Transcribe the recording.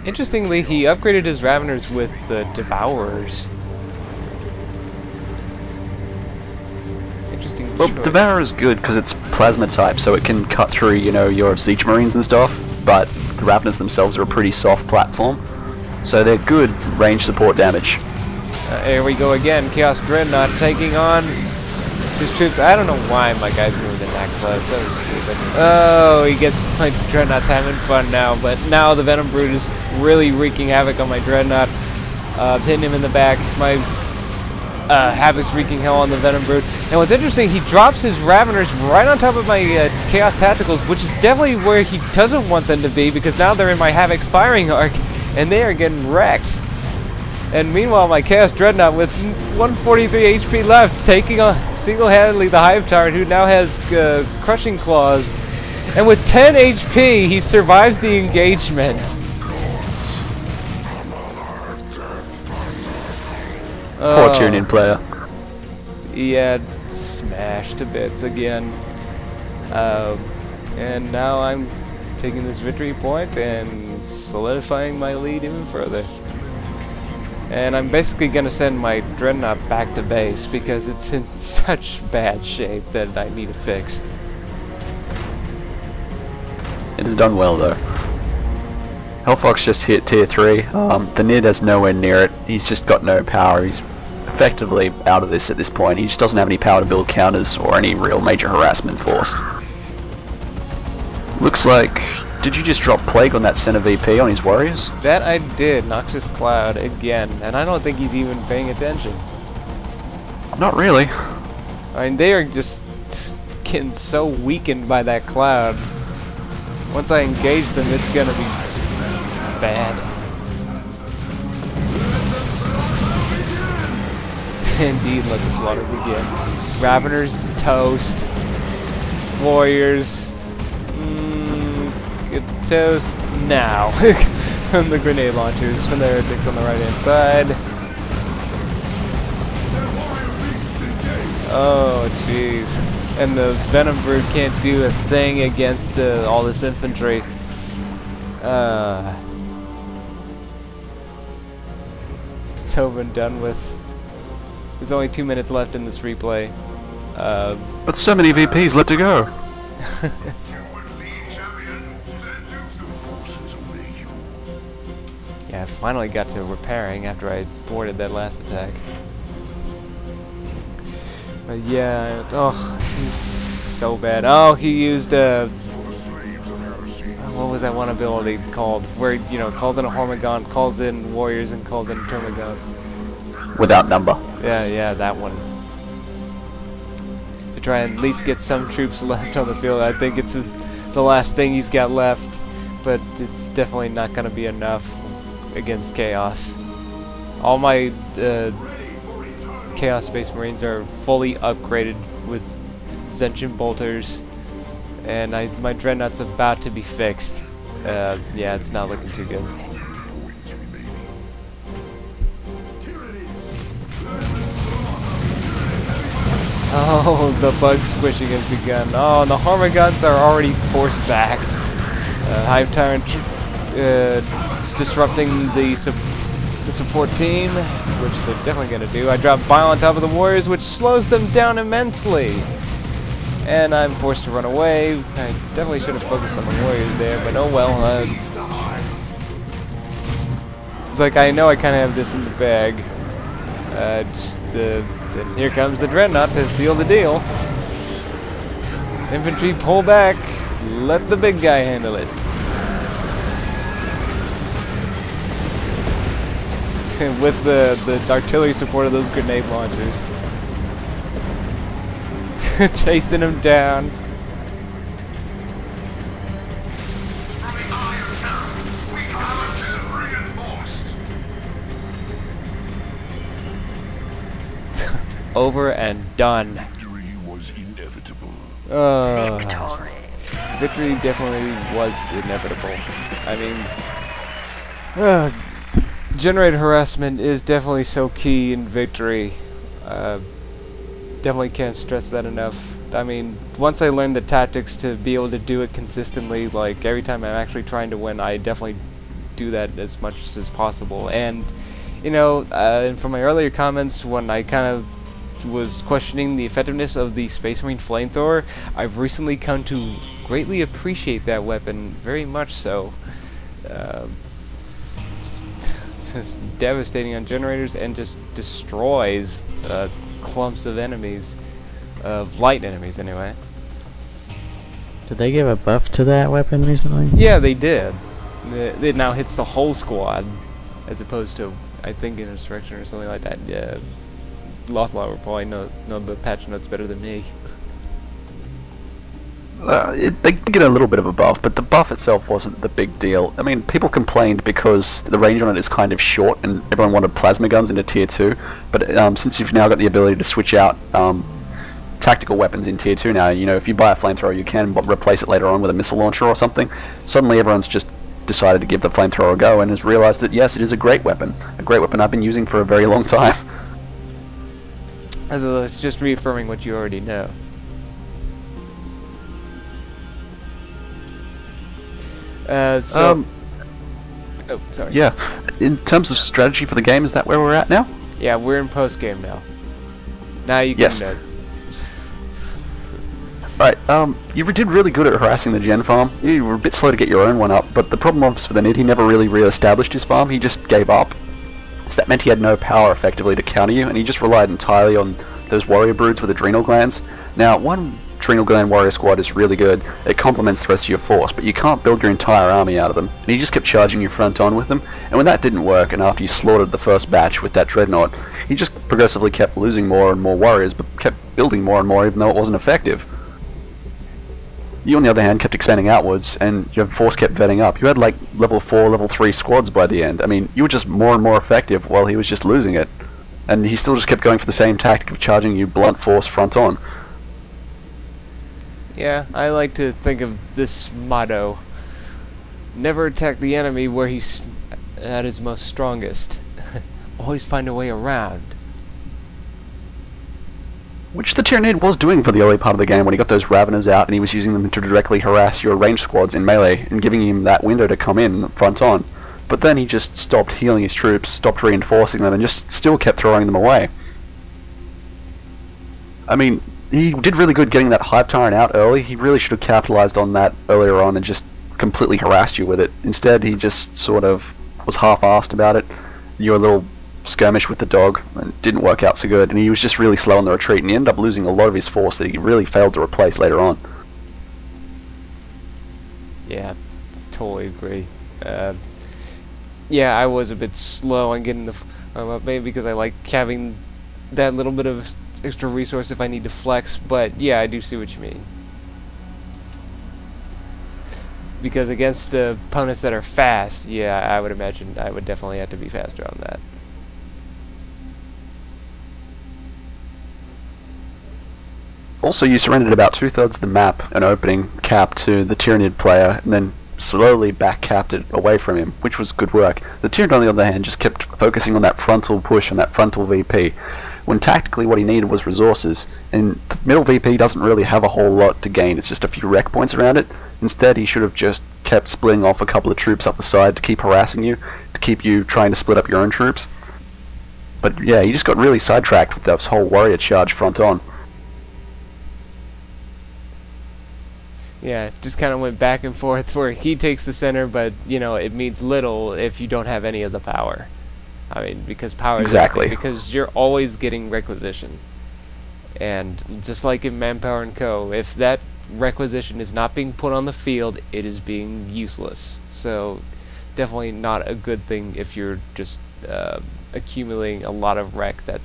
Interestingly, he upgraded his Raveners with the Devourers. Interesting Well, choice. Devourer is good because it's plasma type, so it can cut through, you know, your Siege Marines and stuff, but the Raveners themselves are a pretty soft platform, so they're good range support damage. Here we go again. Chaos Dreadnought taking on his troops. I don't know why my guys moved in that close. That was stupid. Oh, he gets my Dreadnought's having fun now, but now the Venom Brute is really wreaking havoc on my Dreadnought. Hitting him in the back. My Havoc's wreaking hell on the Venom Brute. And what's interesting, he drops his Raveners right on top of my Chaos Tacticals, which is definitely where he doesn't want them to be, because now they're in my Havoc's firing arc, and they are getting wrecked. And meanwhile, my Chaos Dreadnought with 143 HP left, taking on single-handedly the Hive Tyrant, who now has Crushing Claws. And with 10 HP, he survives the engagement. Poor tune-in player. He had smashed to bits again. And now I'm taking this victory point and solidifying my lead even further. And I'm basically going to send my Dreadnought back to base because it's in such bad shape that I need it fixed. It has done well though. HellFox just hit tier 3. The Nid has nowhere near it. He's just got no power. He's effectively out of this at this point. He just doesn't have any power to build counters or any real major harassment force. Looks like... Did you just drop Plague on that center VP on his warriors? That I did. Noxious Cloud again. And I don't think he's even paying attention. Not really. I mean, they are just getting so weakened by that cloud. Once I engage them, it's gonna be bad. Indeed, let the slaughter begin. Raveners toast. Warriors. Get toast now. From the grenade launchers, from the heretics on the right hand side. Oh, jeez. And those Venom Brood can't do a thing against all this infantry. It's over and done with. There's only 2 minutes left in this replay. But so many VPs left to go. Yeah, I finally got to repairing after I thwarted that last attack. But yeah, oh, so bad. Oh, he used what was that one ability called? Where, you know, calls in a Hormigaunt, calls in warriors, and calls in Termagants. Without number. Yeah, that one. To try and at least get some troops left on the field. I think it's the last thing he's got left, but it's definitely not going to be enough against Chaos. All my Chaos Space Marines are fully upgraded with Zention Bolters, and my Dreadnought's about to be fixed. Yeah, it's not looking too good. Oh, the bug squishing has begun. Oh, and the Hormigauns are already forced back. Hive Tyrant disrupting the support team, which they're definitely going to do. I drop Bile on top of the warriors, which slows them down immensely. And I'm forced to run away. I definitely should have focused on the warriors there, but oh well. It's like I know I kind of have this in the bag. Then here comes the Dreadnought to seal the deal. Infantry, pull back. Let the big guy handle it. With the artillery support of those grenade launchers. Chasing him down. Over and done. Victory was inevitable. Victory definitely was inevitable. I mean, generated harassment is definitely so key in victory. Definitely can't stress that enough. I mean, once I learned the tactics to be able to do it consistently, like every time I'm actually trying to win, I definitely do that as much as possible. And you know, and from my earlier comments when I kind of was questioning the effectiveness of the Space Marine flamethrower, I've recently come to greatly appreciate that weapon, very much so. Just devastating on generators and just destroys clumps of enemies, of light enemies anyway. Did they give a buff to that weapon recently? Yeah, they did. It now hits the whole squad, as opposed to, I think, an instruction or something like that. Yeah, Lothlar will probably know the patch notes better than me. They get a little bit of a buff, but the buff itself wasn't the big deal. I mean, people complained because the range on it is kind of short, and everyone wanted plasma guns into Tier 2, but since you've now got the ability to switch out tactical weapons in Tier 2 now, you know, if you buy a flamethrower, you can replace it later on with a missile launcher or something. Suddenly everyone's just decided to give the flamethrower a go and has realized that, yes, it is a great weapon I've been using for a very long time. So it's just reaffirming what you already know. Oh, sorry. Yeah, in terms of strategy for the game, is that where we're at now? Yeah, we're in post-game now. Now you can... Yes. Right, you did really good at harassing the gen farm. You were a bit slow to get your own one up, but the problem was for the Nid, he never really re-established his farm, he just gave up. So that meant he had no power effectively to counter you, and he just relied entirely on those warrior broods with adrenal glands. Now, one adrenal gland warrior squad is really good, it complements the rest of your force, but you can't build your entire army out of them, and he just kept charging you front on with them, and when that didn't work, and after you slaughtered the first batch with that dreadnought, he just progressively kept losing more and more warriors, but kept building more and more even though it wasn't effective. You, on the other hand, kept expanding outwards, and your force kept vetting up. You had like level 4, level 3 squads by the end. I mean, you were just more and more effective while he was just losing it. And he still just kept going for the same tactic of charging you blunt force front on. Yeah, I like to think of this motto: never attack the enemy where he's at his most strongest. Always find a way around. Which the Tyrannus was doing for the early part of the game when he got those Raveners out and he was using them to directly harass your ranged squads in melee and giving him that window to come in front on. But then he just stopped healing his troops, stopped reinforcing them, and just still kept throwing them away. I mean, he did really good getting that Hype Tyrant out early. He really should have capitalized on that earlier on and just completely harassed you with it. Instead, he just sort of was half-assed about it. Your little skirmish with the dog, and it didn't work out so good, and he was just really slow on the retreat, and he ended up losing a lot of his force that he really failed to replace later on. Yeah, totally agree. Yeah, I was a bit slow on getting the maybe because I like having that little bit of extra resource if I need to flex, but yeah, I do see what you mean. Because against opponents that are fast, yeah, I would imagine I would definitely have to be faster on that. Also, you surrendered about 2/3 of the map, an opening cap to the Tyrannid player, and then slowly back-capped it away from him, which was good work. The Tyrannid, on the other hand, just kept focusing on that frontal push and that frontal VP, when tactically what he needed was resources, and the middle VP doesn't really have a whole lot to gain, it's just a few rec points around it. Instead, he should have just kept splitting off a couple of troops up the side to keep harassing you, to keep you trying to split up your own troops. But yeah, he just got really sidetracked with that whole warrior charge front on. Yeah, just kind of went back and forth where he takes the center, but, you know, it means little if you don't have any of the power. I mean, because power is everything, because you're always getting requisition. And just like in Manpower and Co., if that requisition is not being put on the field, it is being useless. So, definitely not a good thing if you're just accumulating a lot of rec that's